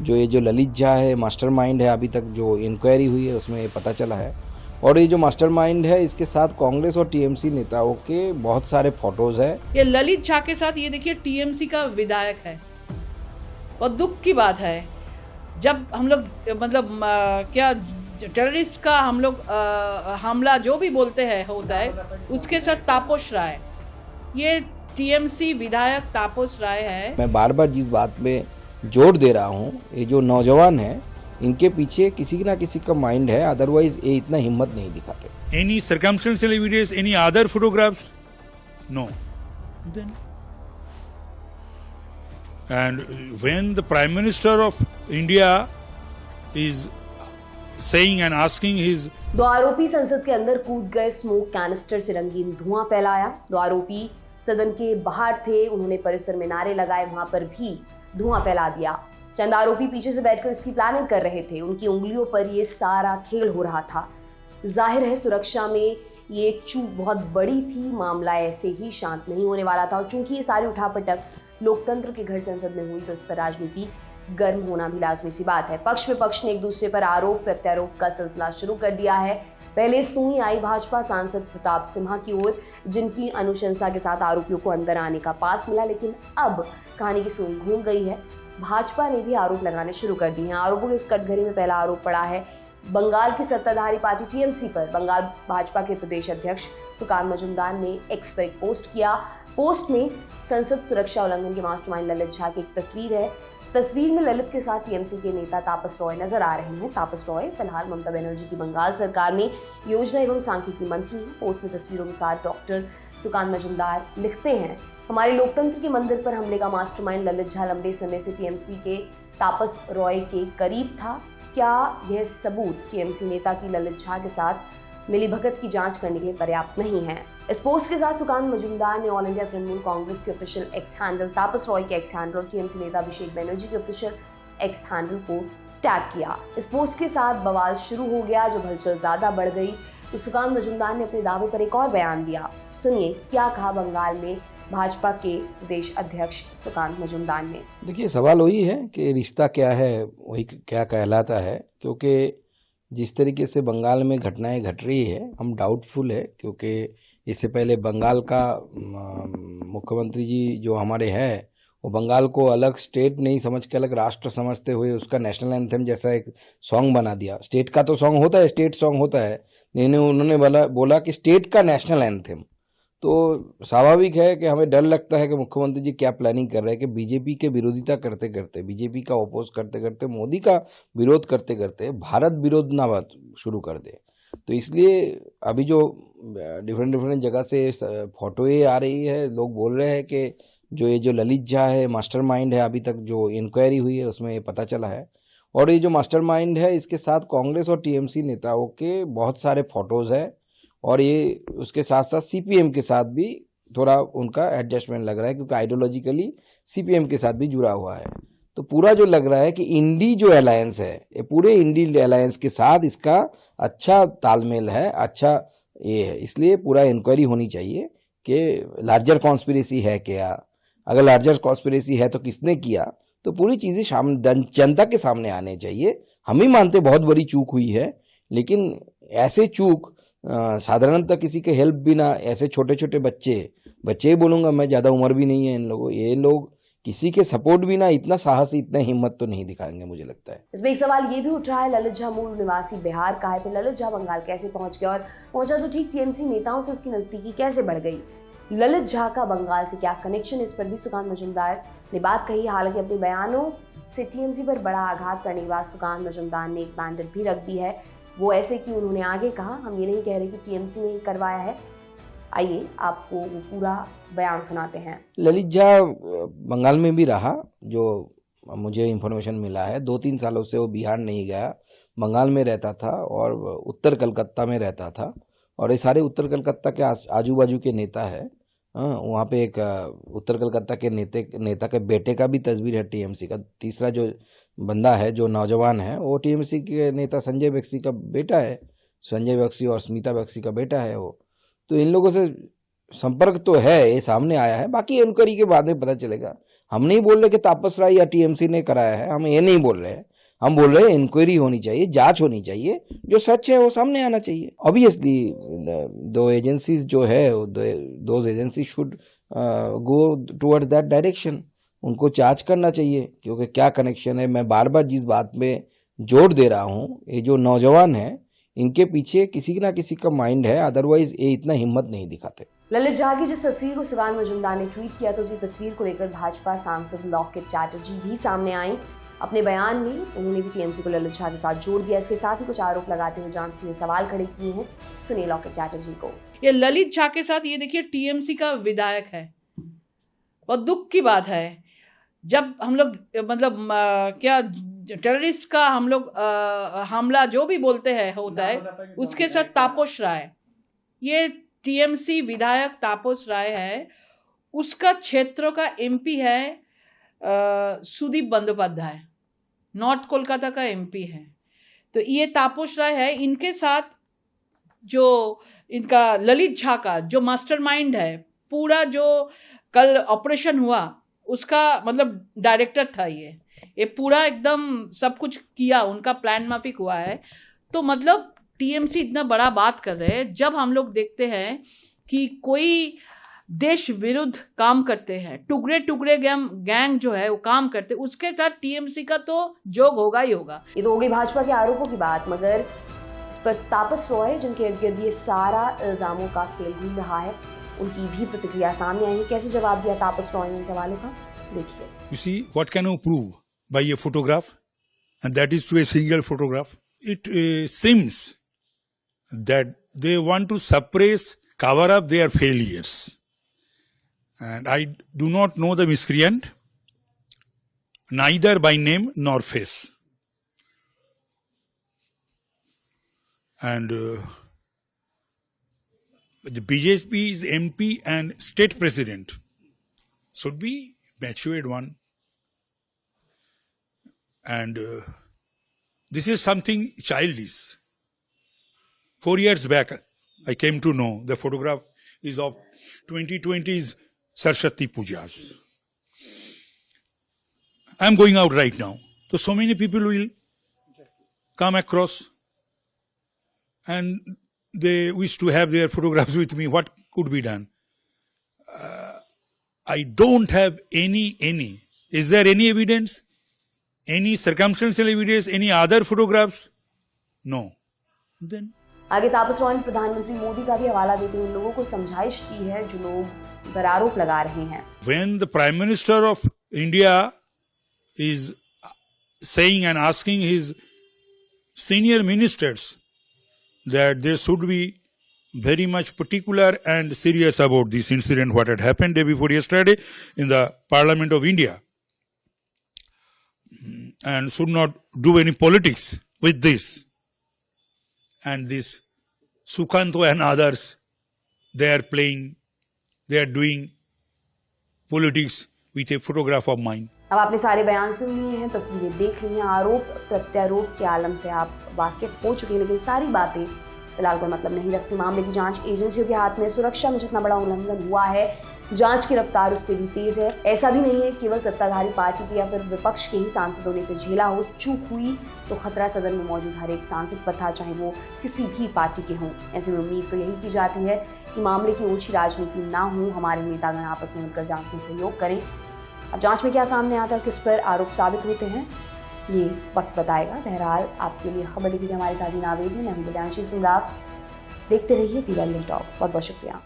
जो ये जो ललित झा है मास्टरमाइंड है, अभी तक जो इंक्वायरी हुई है उसमें ये पता चला है। और ये जो मास्टरमाइंड है इसके साथ कांग्रेस और टीएमसी नेताओं के बहुत सारे फोटोज है। ये ललित झा के साथ ये देखिए टीएमसी का विधायक है। बहुत दुख की बात है जब हम लोग मतलब क्या टेररिस्ट का हम लोग हमला जो भी बोलते हैं होता है, उसके साथ तापस राय, ये टीएमसी विधायक तापस राय है। मैं बार बार जिस बात में जोर दे रहा हूँ, ये जो नौजवान है इनके पीछे किसी ना किसी का माइंड है, अदरवाइज ये इतना हिम्मत नहीं दिखाते। Any circumstantial evidence, any other photographs? No. Then, and when the Prime Minister of India is saying and asking his दो आरोपी संसद के अंदर कूद गए, स्मोक कैनिस्टर से रंगीन धुआं फैलाया। दो आरोपी सदन के बाहर थे, उन्होंने परिसर में नारे लगाए, वहां पर भी धुआं फैला दिया। चंद आरोपी पीछे से बैठकर इसकी प्लानिंग कर रहे थे, उनकी उंगलियों पर ये सारा खेल हो रहा था। जाहिर है सुरक्षा में ये चूक बहुत बड़ी थी, मामला ऐसे ही शांत नहीं होने वाला था। और चूंकि ये सारी उठापटक लोकतंत्र के घर संसद में हुई तो इस पर राजनीति गर्म होना भी लाजमी सी बात है। पक्ष विपक्ष ने एक दूसरे पर आरोप प्रत्यारोप का सिलसिला शुरू कर दिया है। पहले सुई आई भाजपा सांसद प्रताप सिम्हा की ओर, जिनकी अनुशंसा के साथ आरोपियों को अंदर आने का पास मिला, लेकिन अब कहानी की सुई घूम गई है। भाजपा ने भी आरोप लगाने शुरू कर दिए हैं। आरोपों के इस कटघरे में पहला आरोप पड़ा है बंगाल की सत्ताधारी पार्टी टीएमसी पर। बंगाल भाजपा के प्रदेश अध्यक्ष सुकांत मजूमदार ने एक्स पर एक पोस्ट किया। पोस्ट में संसद सुरक्षा उल्लंघन के मास्टरमाइंड ललित झा की एक तस्वीर है। तस्वीर में ललित के साथ टीएमसी के नेता तापस रॉय नजर आ रहे हैं। तापस रॉय फिलहाल ममता बनर्जी की बंगाल सरकार में योजना एवं सांख्यिकी मंत्री हैं। पोस्ट में तस्वीरों के साथ डॉक्टर सुकांत मजूमदार लिखते हैं, हमारे लोकतंत्र के मंदिर पर हमले का मास्टरमाइंड ललित झा लंबे समय से टीएमसी के तापस रॉय के करीब था। क्या यह सबूत टीएमसी नेता की ललित झा के साथ मिलीभगत की जांच करने के लिए पर्याप्त नहीं है? इस पोस्ट के साथ सुकांत मजूमदार ने ऑल इंडिया तृणमूल कांग्रेस के ऑफिशियल एक्स हैंडल तापस रॉय के एक्स हैंडल और टीएमसी नेता अभिषेक बनर्जी के ऑफिशियल एक्स हैंडल को टैग किया। इस पोस्ट के साथ बवाल शुरू हो गया। जब हलचल ज्यादा बढ़ गई तो सुकांत मजूमदार ने अपने दावे पर एक और बयान दिया। सुनिए क्या कहा बंगाल में भाजपा के प्रदेश अध्यक्ष सुकांत मजूमदार ने। देखिए, सवाल वही है कि रिश्ता क्या है, वही क्या कहलाता है। क्योंकि जिस तरीके से बंगाल में घटनाएं घट रही है, हम डाउटफुल है। क्योंकि इससे पहले बंगाल का मुख्यमंत्री जी जो हमारे हैं, वो बंगाल को अलग स्टेट नहीं समझ के अलग राष्ट्र समझते हुए उसका नेशनल एंथम जैसा एक सॉन्ग बना दिया। स्टेट का तो सॉन्ग होता है, स्टेट सॉन्ग होता है, उन्होंने बोला कि स्टेट का नेशनल एंथम। तो स्वाभाविक है कि हमें डर लगता है कि मुख्यमंत्री जी क्या प्लानिंग कर रहे हैं कि बीजेपी के विरोधिता करते करते, बीजेपी का अपोज करते करते, मोदी का विरोध करते करते भारत विरोध ना बात शुरू कर दे। तो इसलिए अभी जो डिफरेंट जगह से फोटोएं आ रही है, लोग बोल रहे हैं कि जो ये जो ललित झा है मास्टरमाइंड है, अभी तक जो इंक्वायरी हुई है उसमें ये पता चला है। और ये जो मास्टरमाइंड है इसके साथ कांग्रेस और टीएमसी नेताओं के बहुत सारे फोटोज है। और ये उसके साथ साथ सीपीएम के साथ भी थोड़ा उनका एडजस्टमेंट लग रहा है, क्योंकि आइडियोलॉजिकली सीपीएम के साथ भी जुड़ा हुआ है। तो पूरा जो लग रहा है कि इंडी जो अलायंस है, ये पूरे इंडी अलायंस के साथ इसका अच्छा तालमेल है, अच्छा ये है। इसलिए पूरा इंक्वायरी होनी चाहिए कि लार्जर कॉन्स्पिरेसी है क्या, अगर लार्जर कॉन्स्पिरेसी है तो किसने किया। तो पूरी चीज़ें जनता के सामने आने चाहिए। हम ही मानते बहुत बड़ी चूक हुई है, लेकिन ऐसे चूक साधारणतः किसी के हेल्प बिना, ऐसे छोटे छोटे बच्चे ही बोलूँगा मैं, ज़्यादा उम्र भी नहीं है इन लोगों, ये लोग किसी के सपोर्ट बिना इतना साहस, इतना हिम्मत तो नहीं दिखाएंगे मुझे लगता है। इसमें एक सवाल ये भी उठ रहा है, ललित झा मूल निवासी बिहार का है, फिर ललित झा बंगाल कैसे पहुंच गया, और पहुंचा तो ठीक टीएमसी नेताओं से उसकी नजदीकी कैसे बढ़ गई? ललित झा का बंगाल से क्या कनेक्शन, इस पर भी सुकांत मजूमदार ने बात कही। हालांकि अपने बयानों से टीएमसी पर बड़ा आघात करने के बाद सुकांत मजूमदार ने एक बैंडेड भी रख दी है। वो ऐसे कि उन्होंने आगे कहा, हम ये नहीं कह रहे कि टीएमसी ने करवाया है। आइए आपको वो पूरा बयान सुनाते हैं। ललित झा बंगाल में भी रहा, जो मुझे इन्फॉर्मेशन मिला है। 2-3 सालों से वो बिहार नहीं गया, बंगाल में रहता था और उत्तर कलकत्ता में रहता था। और ये सारे उत्तर कलकत्ता के आजू बाजू के नेता है। वहाँ पे एक उत्तर कलकत्ता के नेता के बेटे का भी तस्वीर है टीएमसी का। तीसरा जो बंदा है, जो नौजवान है, वो टीएमसी के नेता संजय बख्शी का बेटा है। संजय बख्शी और स्मिता बख्शी का बेटा है वो। तो इन लोगों से संपर्क तो है, ये सामने आया है। बाकी इंक्वायरी के बाद में पता चलेगा। हम नहीं बोल रहे कि तापस राय या टीएमसी ने कराया है, हम ये नहीं बोल रहे हैं। हम बोल रहे हैं इंक्वायरी होनी चाहिए, जांच होनी चाहिए, जो सच है वो सामने आना चाहिए। ऑब्वियसली दो एजेंसीज जो है, दो agency should go towards that direction. उनको जांच करना चाहिए क्योंकि क्या कनेक्शन है। मैं बार बार जिस बात में जोर दे रहा हूँ, ये जो नौजवान है इनके पीछे किसी ना किसी का माइंड है, अदरवाइज ये इतना हिम्मत नहीं दिखाते। ललित झा की जिस तस्वीर को सुगान मजुमदार ने ट्वीट किया तो उसी तस्वीर को लेकर भाजपा सांसद लॉकेट चैटर्जी भी सामने आई। अपने बयान में उन्होंने भी टीएमसी को ललित झा के साथ जोड़ दिया। इसके साथ ही कुछ आरोप लगाते हुए जांच के लिए सवाल खड़े किए हैं। सुनिए लॉकेट चैटर्जी को। ये ललित झा के साथ ये देखिए टीएमसी का विधायक है। बहुत दुख की बात है जब हम लोग मतलब क्या टेररिस्ट का हम लोग हमला जो भी बोलते हैं होता है, उसके साथ तापस राय, ये टीएमसी विधायक तापस राय है, उसका क्षेत्र का एमपी है सुदीप बंदोपाध्याय, नॉर्थ कोलकाता का एमपी है। तो ये तापस राय है, इनके साथ जो इनका ललित झा का जो मास्टरमाइंड है, पूरा जो कल ऑपरेशन हुआ उसका मतलब डायरेक्टर था। ये पूरा एकदम सब कुछ किया, उनका प्लान माफिक हुआ है। तो मतलब टीएमसी इतना बड़ा बात कर रहे हैं। जब हम लोग देखते हैं कि कोई देश विरुद्ध काम करते हैं, टुकड़े टुकड़े गैंग जो है वो काम करते, उसके साथ टीएमसी का तो जोग होगा ही होगा। ये तो हो गई भाजपा के आरोपों की बात, मगर इस पर तापस रॉय जिनके इर्द गिर्द ये सारा इल्जामों का खेल घूम रहा है, उनकी भी प्रतिक्रिया सामने आई है। कैसे जवाब दिया तापस रॉय ने सवालों का, देखिए। You see, what can you prove by a photograph? And that is to a single photograph. It seems that they want to suppress, cover up their failures. And I do not know the miscreant, neither by name nor face. And the BJP's MP and state president should be matured one. And this is something childish. 4 years back, I came to know the photograph is of 2020's Saraswati Pujas. I am going out right now. So many people will come across and they wish to have their photographs with me. What could be done? I don't have any. Is there any evidence? Any circumstantial evidence? Any other photographs? No. Then आगे तापस रॉय ने प्रधानमंत्री मोदी का भी हवाला देते हुए लोगों को समझाइश की है जो लोग पर आरोप लगा रहे हैं। when the Prime Minister of India is saying and asking his senior ministers that there should be very much particular and serious about this incident, what had happened day before yesterday in the Parliament of India, and should not do any politics with this. And this Sukhanto and others, they are doing politics with a photograph of mine. अब आपने सारे बयान सुन लिए हैं, तस्वीरें देख ली हैं, आरोप प्रत्यारोप के आलम से आप वाकिफ हो चुके हैं, लेकिन सारी बातें फिलहाल कोई मतलब नहीं रखती। मामले की जांच एजेंसियों के हाथ में। सुरक्षा में जितना बड़ा उल्लंघन हुआ है, जांच की रफ्तार उससे भी तेज है। ऐसा भी नहीं है केवल सत्ताधारी पार्टी के या फिर विपक्ष के ही सांसदों ने इसे झेला हो। चूक हुई तो खतरा सदन में मौजूद हर एक सांसद पर था, चाहे वो किसी भी पार्टी के हों। ऐसे में उम्मीद तो यही की जाती है कि मामले की ओछी राजनीति ना हो, हमारे नेतागण आपस में मिलकर जांच में सहयोग करें। अब जांच में क्या सामने आता है, किस पर आरोप साबित होते हैं, ये वक्त बताएगा। बहरहाल आपके लिए खबर लिखी थी हमारे साथी नावेद में। मैं हूं दिव्यांशी सिंह। देखते रहिए टीवी टॉप। बहुत बहुत शुक्रिया।